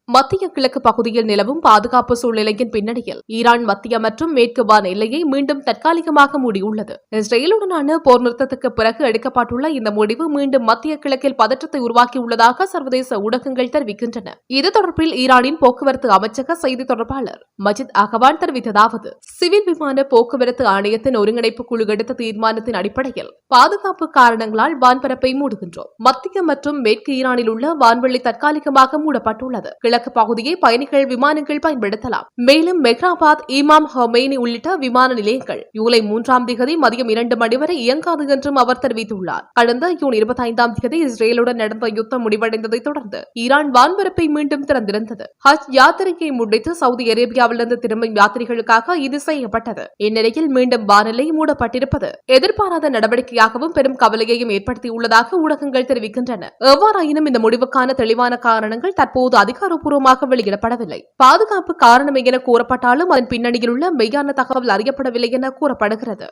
மத்திய கிழக்கு பகுதியில் நிலவும் பாதுகாப்பு சூழ்நிலையின் பின்னணியில் ஈரான் மத்திய மற்றும் மேற்கு வான் எல்லையை மீண்டும் தற்காலிகமாக மூடியுள்ளது. இஸ்ரேலுடனான போர் நிறுத்தத்துக்கு பிறகு எடுக்கப்பட்டுள்ள இந்த முடிவு மீண்டும் மத்திய கிழக்கில் பதற்றத்தை உருவாக்கியுள்ளதாக சர்வதேச ஊடகங்கள் தெரிவிக்கின்றன. இது தொடர்பில் ஈரானின் போக்குவரத்து அமைச்சக செய்தி தொடர்பாளர் மஜித் அகவான் தெரிவித்ததாவது: சிவில் விமான போக்குவரத்து ஆணையத்தின் ஒருங்கிணைப்பு குழு எடுத்த தீர்மானத்தின் அடிப்படையில் பாதுகாப்பு காரணங்களால் வான்பரப்பை மூடுகின்றோம். மத்திய மற்றும் மேற்கு ஈரானில் உள்ள வான்வெளி தற்காலிகமாக மூடப்பட்டுள்ளது. கிழக்கு பகுதியை பயணிகள் விமானங்கள் பயன்படுத்தலாம். மேலும் மெஹ்ராபாத், இமாம் ஹொமேனி உள்ளிட்ட விமான நிலையங்கள் ஜூலை 3ஆம் தேதி மதியம் 2 மணி வரை இயங்காது என்றும் அவர் தெரிவித்துள்ளார். கடந்த ஜூன் 25ஆம் தேதி இஸ்ரேலுடன் நடந்த யுத்தம் முடிவடைந்ததை தொடர்ந்து ஈரான் வான்பரப்பை மீண்டும் திறந்திருந்தது. ஹஜ் யாத்திரையை முன்னிட்டு சவுதி அரேபியாவிலிருந்து திரும்பும் யாத்திரிகளுக்காக இது செய்யப்பட்டது. இந்நிலையில் மீண்டும் வானிலை மூடப்பட்டிருப்பது எதிர்பாராத நடவடிக்கையாகவும் பெரும் கவலையையும் ஏற்படுத்தியுள்ளதாக ஊடகங்கள் தெரிவிக்கின்றன. எவ்வாறாயினும் இந்த முடிவுக்கான தெளிவான காரணங்கள் தற்போது அதிகாரப்பூர்வமாக வெளியிடப்படவில்லை. பாதுகாப்பு காரணம் என கூறப்பட்டாலும் அதன் பின்னணியில் உள்ள மெய்யான தகவல் அறியப்படவில்லை என கூறப்படுகிறது.